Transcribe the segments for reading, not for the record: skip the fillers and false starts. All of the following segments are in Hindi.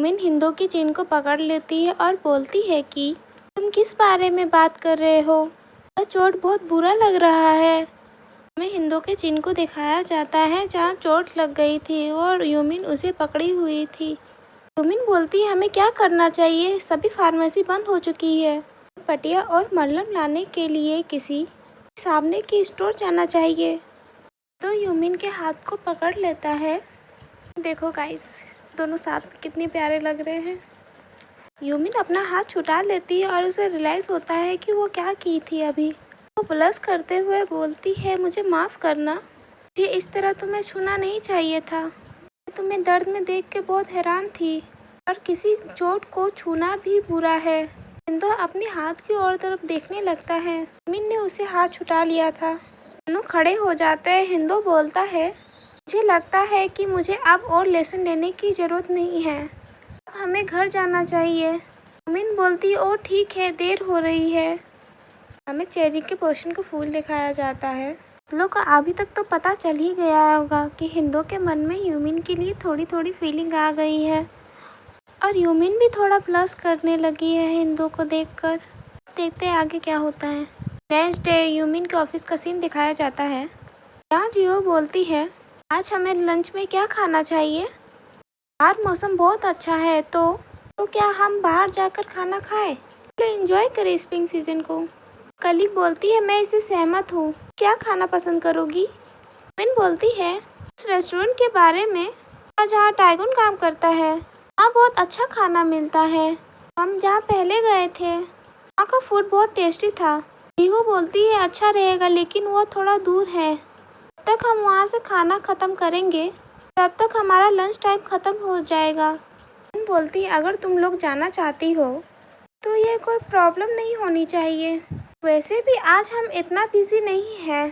यूमिन हिंदो की चेन को पकड़ लेती है और बोलती है कि तुम किस बारे में बात कर रहे हो? यह चोट बहुत बुरा लग रहा है। हमें हिंदो के चेन को दिखाया जाता है जहाँ चोट लग गई थी और यूमिन उसे पकड़ी हुई थी। यूमिन बोलती है हमें क्या करना चाहिए? सभी फार्मेसी बंद हो चुकी है। पटिया और मलहम लाने के लिए किसी सामने की स्टोर जाना चाहिए। तो यूमिन के हाथ को पकड़ लेता है। देखो गाइस, दोनों साथ में कितने प्यारे लग रहे हैं। यूमिन अपना हाथ छुटा लेती है और उसे रियलाइज़ होता है कि वो क्या की थी अभी। वो ब्लश करते हुए बोलती है मुझे माफ़ करना, मुझे इस तरह तुम्हें छूना नहीं चाहिए था। मैं तुम्हें दर्द में देख के बहुत हैरान थी और किसी चोट को छूना भी बुरा है। हिंदो अपने हाथ की ओर तरफ देखने लगता है। यूमिन ने उसे हाथ छुटा लिया था। दोनों खड़े हो जाते हैं। हिंदो बोलता है मुझे लगता है कि मुझे अब और लेसन लेने की ज़रूरत नहीं है, अब हमें घर जाना चाहिए। यूमिन बोलती ओ ठीक है, देर हो रही है। हमें चेरी के पोर्शन को फूल दिखाया जाता है। आप लोग को अभी तक तो पता चल ही गया होगा कि हिंदो के मन में यूमिन के लिए थोड़ी थोड़ी फीलिंग आ गई है और यूमिन भी थोड़ा प्लस करने लगी है हिंदो को देखकर। देखते हैं आगे क्या होता है। नेक्स्ट डे यूमिन के ऑफिस का सीन दिखाया जाता है जहाँ जियो बोलती है आज हमें लंच में क्या खाना चाहिए? बाहर मौसम बहुत अच्छा है तो क्या हम बाहर जाकर खाना खाएं? तो एंजॉय करें स्प्रिंग सीजन को। कलीग बोलती है मैं इससे सहमत हूँ। क्या खाना पसंद करोगी? मिन बोलती है उस रेस्टोरेंट के बारे में जहाँ टाइगुन काम करता है, वहाँ बहुत अच्छा खाना मिलता है। हम जहाँ पहले गए थे वहाँ का फूड बहुत टेस्टी था। जीहू बोलती है अच्छा रहेगा लेकिन वो थोड़ा दूर है। जब तक हम वहाँ से खाना ख़त्म करेंगे तब तक हमारा लंच टाइम ख़त्म हो जाएगा। मिन बोलती है अगर तुम लोग जाना चाहती हो तो ये कोई प्रॉब्लम नहीं होनी चाहिए। वैसे भी आज हम इतना बिजी नहीं हैं।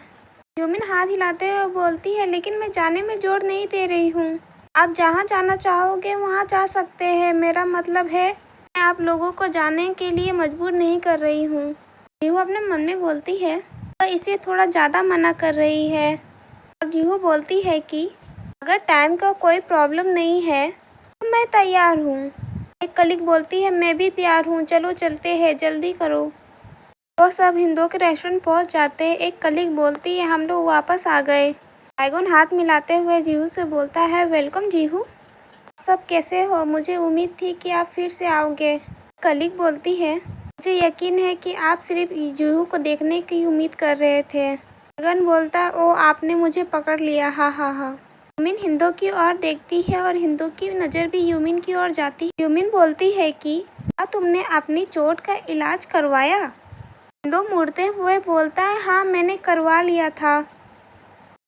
यूमिन हाथ हिलाते हुए बोलती है लेकिन मैं जाने में जोर नहीं दे रही हूँ। आप जहाँ जाना चाहोगे वहाँ जा सकते हैं। मेरा मतलब है मैं आप लोगों को जाने के लिए मजबूर नहीं कर रही हूँ। जीहू अपने मन में बोलती है तो इसे थोड़ा ज़्यादा मना कर रही है और जीहू बोलती है कि अगर टाइम का कोई प्रॉब्लम नहीं है तो मैं तैयार हूँ। एक कलीग बोलती है मैं भी तैयार हूँ, चलो चलते हैं, जल्दी करो। वो सब हिंदू के रेस्टोरेंट पहुँच जाते हैं। एक कलीग बोलती है हम लोग वापस आ गए। टाइगुन हाथ मिलाते हुए जीहू से बोलता है वेलकम जीहू, सब कैसे हो? मुझे उम्मीद थी कि आप फिर से आओगे। कलीग बोलती है मुझे यकीन है कि आप सिर्फ जीहू को देखने की उम्मीद कर रहे थे। टाइगन बोलता ओ आपने मुझे पकड़ लिया, हा हा हा। यूमिन हिंदू की ओर देखती है और हिंदू की नज़र भी यूमिन की ओर जाती है। यूमिन बोलती है कि क्या तुमने अपनी चोट का इलाज करवाया? हिंदू मुड़ते हुए बोलता है हाँ मैंने करवा लिया था।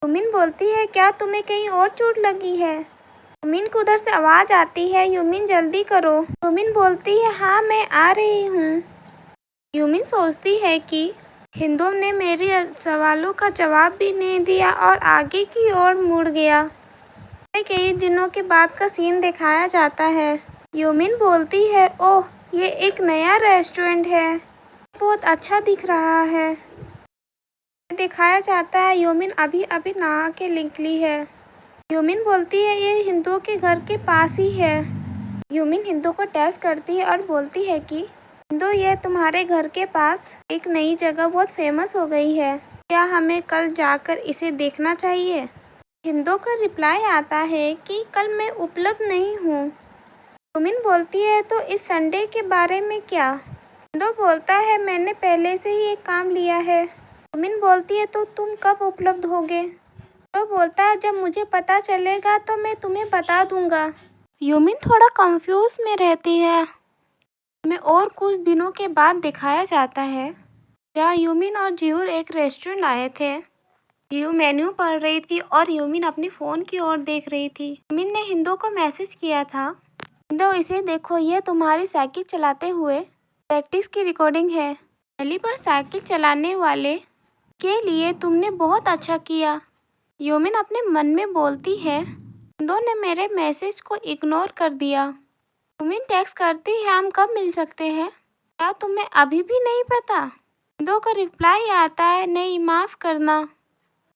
यूमिन बोलती है क्या तुम्हें कहीं और चोट लगी है? यूमिन को उधर से आवाज़ आती है यूमिन जल्दी करो। यूमिन बोलती है हाँ मैं आ रही हूँ। यूमिन सोचती है कि हिंदू ने मेरे सवालों का जवाब भी नहीं दिया और आगे की ओर मुड़ गया। कई दिनों के बाद का सीन दिखाया जाता है। यूमिन बोलती है ओह ये एक नया रेस्टोरेंट है, बहुत अच्छा दिख रहा है। दिखाया जाता है यूमिन अभी अभी नहा के निकली है। यूमिन बोलती है ये हिंदू के घर के पास ही है। यूमिन हिंदू को टेस्ट करती है और बोलती है कि हिंदू ये तुम्हारे घर के पास एक नई जगह बहुत फेमस हो गई है, क्या हमें कल जाकर इसे देखना चाहिए? हिंदू का रिप्लाई आता है कि कल मैं उपलब्ध नहीं हूँ। यूमिन बोलती है तो इस संडे के बारे में क्या? हिंदू बोलता है मैंने पहले से ही एक काम लिया है। यूमिन बोलती है तो तुम कब उपलब्ध होगे? तो बोलता है जब मुझे पता चलेगा तो मैं तुम्हें बता दूंगा। यूमिन थोड़ा कंफ्यूज में रहती है। हमें और कुछ दिनों के बाद दिखाया जाता है जहाँ यूमिन और जीहू एक रेस्टोरेंट आए थे। जीहू मेन्यू पढ़ रही थी और यूमिन अपनी फ़ोन की ओर देख रही थी। यूमिन ने हिंदू को मैसेज किया था हिंदू इसे देखो, ये तुम्हारी साइकिल चलाते हुए प्रैक्टिस की रिकॉर्डिंग है। पहली बार साइकिल चलाने वाले के लिए तुमने बहुत अच्छा किया। यूमिन अपने मन में बोलती है हिंदू ने मेरे मैसेज को इग्नोर कर दिया। यूमिन टेक्स्ट करती है हम कब मिल सकते हैं? क्या तुम्हें अभी भी नहीं पता? हिंदू का रिप्लाई आता है नहीं माफ़ करना।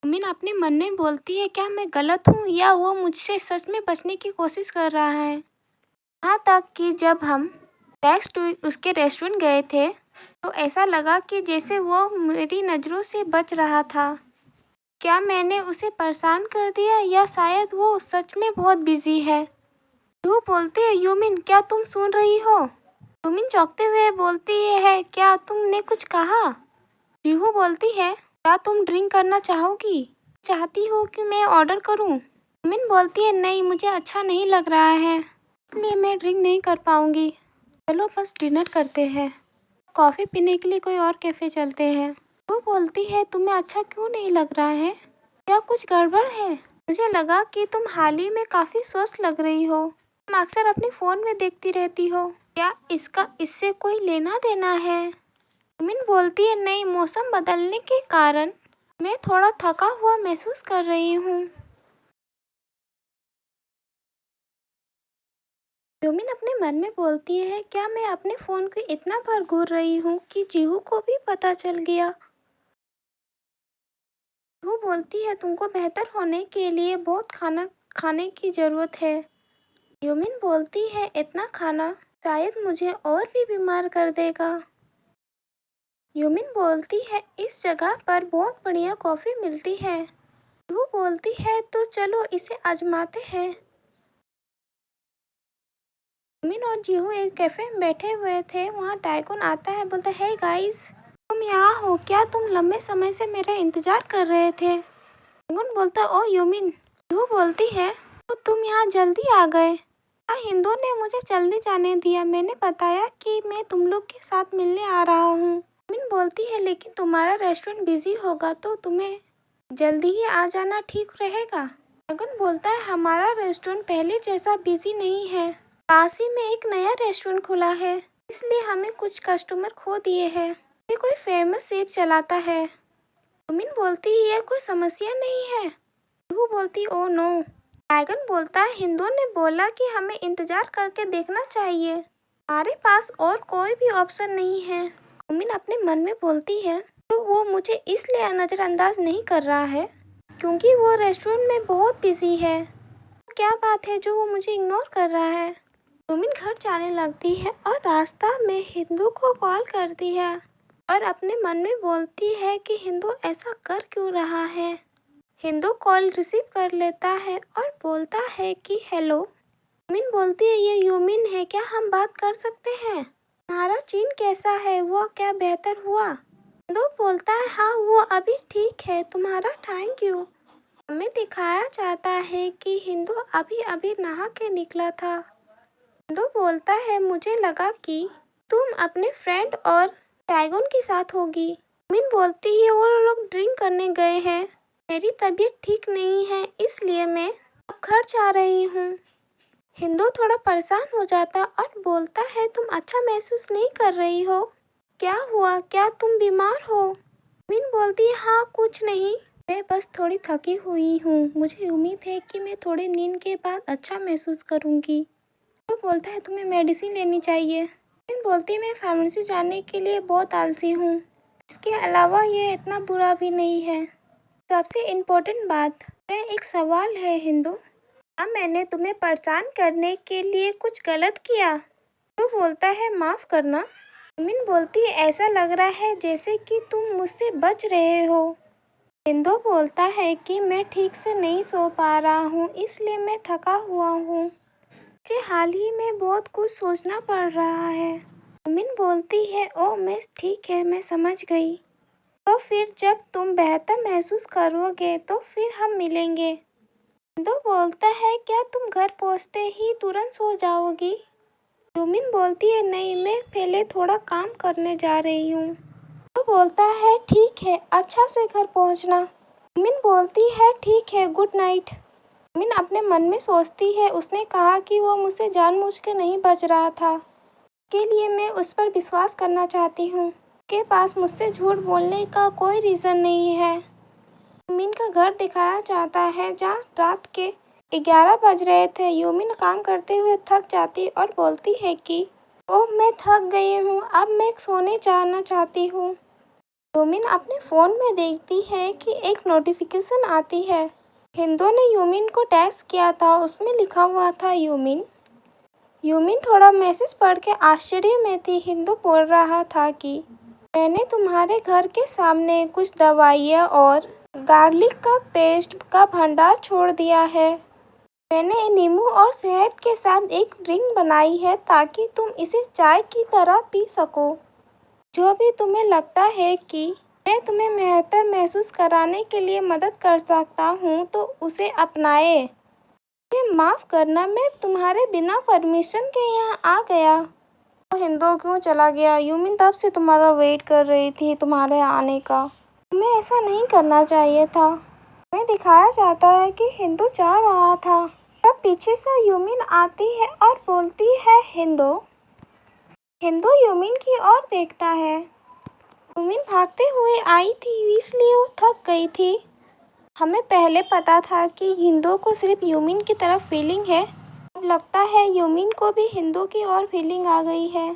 यूमिन अपने मन में बोलती है क्या मैं गलत हूँ या वो मुझसे सच में बचने की कोशिश कर रहा है? यहाँ तक कि जब हम नेक्स्ट उसके रेस्टोरेंट गए थे तो ऐसा लगा कि जैसे वो मेरी नज़रों से बच रहा था। क्या मैंने उसे परेशान कर दिया या शायद वो सच में बहुत बिजी है? यू बोलती है, यूमिन क्या तुम सुन रही हो? यूमिन चौंकते हुए बोलती है, क्या तुमने कुछ कहा? जीहू बोलती है, क्या तुम ड्रिंक करना चाहोगी? चाहती हो कि मैं ऑर्डर करूं? यूमिन बोलती है, नहीं मुझे अच्छा नहीं लग रहा है इसलिए मैं ड्रिंक नहीं कर पाऊंगी। चलो बस डिनर करते हैं। कॉफ़ी पीने के लिए कोई और कैफ़े चलते हैं। वो बोलती है, तुम्हें अच्छा क्यों नहीं लग रहा है? क्या कुछ गड़बड़ है? मुझे लगा कि तुम हाल ही में काफ़ी स्वस्थ लग रही हो। तुम अक्सर अपने फ़ोन में देखती रहती हो। क्या इसका इससे कोई लेना देना है? मिन बोलती है, नहीं मौसम बदलने के कारण मैं थोड़ा थका हुआ महसूस कर रही हूँ। यूमिन अपने मन में बोलती है, क्या मैं अपने फ़ोन को इतना बार घूर रही हूँ कि जीहू को भी पता चल गया? वो बोलती है, तुमको बेहतर होने के लिए बहुत खाना खाने की ज़रूरत है। यूमिन बोलती है, इतना खाना शायद मुझे और भी बीमार कर देगा। यूमिन बोलती है, इस जगह पर बहुत बढ़िया कॉफ़ी मिलती है। वो बोलती है, तो चलो इसे आजमाते हैं। यूमिन और जीहू एक कैफ़े में बैठे हुए थे। वहाँ टाइकून आता है, बोलता है, हे गाइस, तुम यहाँ हो क्या? तुम लंबे समय से मेरा इंतज़ार कर रहे थे। टाइकून बोलता, ओ यूमिन। जीहू बोलती है, तो तुम यहाँ जल्दी आ गए। हाँ, हिंदू ने मुझे जल्दी जाने दिया। मैंने बताया कि मैं तुम लोग के साथ मिलने आ रहा हूँ। यूमिन बोलती है, लेकिन तुम्हारा रेस्टोरेंट बिजी होगा तो तुम्हें जल्दी ही आ जाना ठीक रहेगा। टाइकून बोलता है, हमारा रेस्टोरेंट पहले जैसा बिजी नहीं है। पास ही में एक नया रेस्टोरेंट खुला है, इसलिए हमें कुछ कस्टमर खो दिए हैं। ये कोई फेमस शेफ चलाता है। यूमिन बोलती है, ये कोई समस्या नहीं है। जीहू बोलती, ओ नो। टाइगन बोलता है, हिंदू ने बोला कि हमें इंतजार करके देखना चाहिए। हमारे पास और कोई भी ऑप्शन नहीं है। यूमिन अपने मन में बोलती है, तो वो मुझे इसलिए नज़रअंदाज नहीं कर रहा है क्योंकि वो रेस्टोरेंट में बहुत बिजी है। क्या बात है जो वो मुझे इग्नोर कर रहा है? यूमिन घर जाने लगती है और रास्ता में हिंदू को कॉल करती है और अपने मन में बोलती है कि हिंदू ऐसा कर क्यों रहा है। हिंदू कॉल रिसीव कर लेता है और बोलता है कि हेलो। यूमिन बोलती है, ये यूमिन है, क्या हम बात कर सकते हैं? तुम्हारा चीन कैसा है? वो क्या बेहतर हुआ? हिंदू बोलता है, हाँ वो अभी ठीक है। तुम्हारा थैंक यू। हमें दिखाया जाता है कि हिंदू अभी अभी नहा के निकला था। हिंदू बोलता है, मुझे लगा कि तुम अपने फ्रेंड और टाइगोन के साथ होगी। यूमिन बोलती है, वो लोग ड्रिंक करने गए हैं। मेरी तबीयत ठीक नहीं है इसलिए मैं अब घर जा रही हूँ। हिंदू थोड़ा परेशान हो जाता और बोलता है, तुम अच्छा महसूस नहीं कर रही हो? क्या हुआ? क्या तुम बीमार हो? यूमिन बोलती है, हाँ कुछ नहीं, मैं बस थोड़ी थकी हुई हूँ। मुझे उम्मीद है कि मैं थोड़ी नींद के बाद अच्छा महसूस करूँगी। वो बोलता है, तुम्हें मेडिसिन लेनी चाहिए। लेकिन बोलती है, मैं फार्मेसी जाने के लिए बहुत आलसी हूँ। इसके अलावा ये इतना बुरा भी नहीं है। सबसे इम्पोर्टेंट बात है, एक सवाल है हिंदू, क्या मैंने तुम्हें परेशान करने के लिए कुछ गलत किया? तो बोलता है, माफ़ करना। यूमिन बोलती है, ऐसा लग रहा है जैसे कि तुम मुझसे बच रहे हो। हिंदू बोलता है कि मैं ठीक से नहीं सो पा रहा हूँ इसलिए मैं थका हुआ हूँ। मुझे हाल ही में बहुत कुछ सोचना पड़ रहा है। यूमिन बोलती है, ओह मैं ठीक है, मैं समझ गई। तो फिर जब तुम बेहतर महसूस करोगे तो फिर हम मिलेंगे। हिंदू बोलता है, क्या तुम घर पहुंचते ही तुरंत सो जाओगी? यूमिन बोलती है, नहीं मैं पहले थोड़ा काम करने जा रही हूँ। तो बोलता है, ठीक है, अच्छा से घर पहुँचना। यूमिन बोलती है, ठीक है, गुड नाइट। यूमिन अपने मन में सोचती है, उसने कहा कि वो मुझसे जानबूझ के नहीं बच रहा था, के लिए मैं उस पर विश्वास करना चाहती हूँ। के पास मुझसे झूठ बोलने का कोई रीज़न नहीं है। यूमिन का घर दिखाया जाता है जहाँ रात के 11 बज रहे थे। यूमिन काम करते हुए थक जाती और बोलती है कि ओह मैं थक गई हूँ, अब मैं सोने जाना चाहती हूँ। यूमिन अपने फ़ोन में देखती है कि एक नोटिफिकेशन आती है। हिंदू ने यूमिन को टेक्स्ट किया था, उसमें लिखा हुआ था, यूमिन यूमिन थोड़ा मैसेज पढ़ के आश्चर्य में थी। हिंदू बोल रहा था कि मैंने तुम्हारे घर के सामने कुछ दवाइयाँ और गार्लिक का पेस्ट का भंडार छोड़ दिया है। मैंने नींबू और शहद के साथ एक ड्रिंक बनाई है ताकि तुम इसे चाय की तरह पी सको। जो भी तुम्हें लगता है कि मैं तुम्हें बेहतर महसूस कराने के लिए मदद कर सकता हूँ तो उसे अपनाएं। मुझे माफ़ करना, मैं तुम्हारे बिना परमिशन के यहाँ आ गया। तो हिंदू क्यों चला गया? यूमिन तब से तुम्हारा वेट कर रही थी, तुम्हारे आने का। तुम्हें ऐसा नहीं करना चाहिए था। हमें दिखाया जाता है कि हिंदू जा रहा था। तब पीछे से यूमिन आती है और बोलती है हिंदू। हिंदू यूमिन की ओर देखता है। यूमिन भागते हुए आई थी इसलिए वो थक गई थी। हमें पहले पता था कि हिंदू को सिर्फ यूमिन की तरफ फीलिंग है। अब लगता है यूमिन को भी हिंदू की ओर फीलिंग आ गई है।